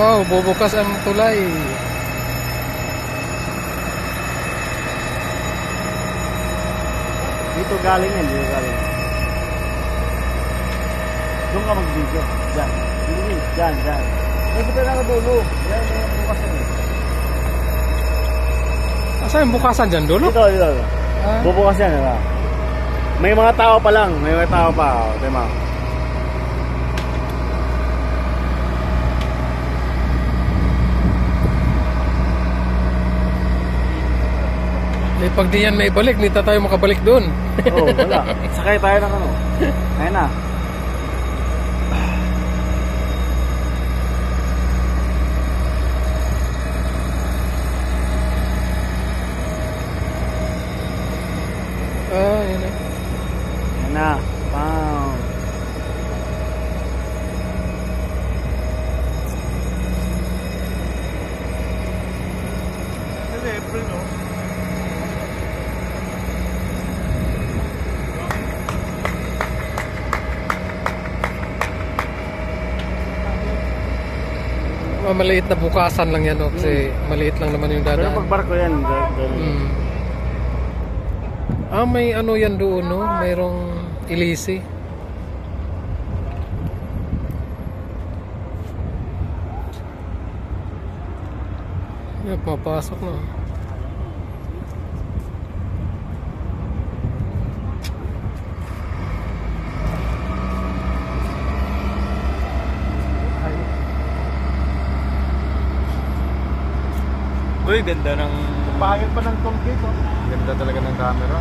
Oh, bubukas ang tulay. Dito galing yan, dito galing. Doon ka mag-video. Diyan. Diyan, diyan. Kasi pa lang dulo. Yan, may bukas yan eh. Asa yung bukasan dyan, dulo? Dito, dito. Ah. Bubukas yan, diba? May mga tao pa lang. May mga tao pa. O, diba? Eh, pag di yan may balik, hindi tayo makabalik doon. Oo, wala. Sakay tayo ng ano. Ayun na. Ah, yun na. Ayun na. Wow. Kasi April, no? Maliit na bukasan lang yan, kasi maliit lang naman yung Pero dadaan. pag barko yan. Ah, may ano yan doon, no? Mayroong ilisi. Yan, papasok na. Uy, ganda ng... Pangit pa ng concrete, oh. Ganda talaga ng camera.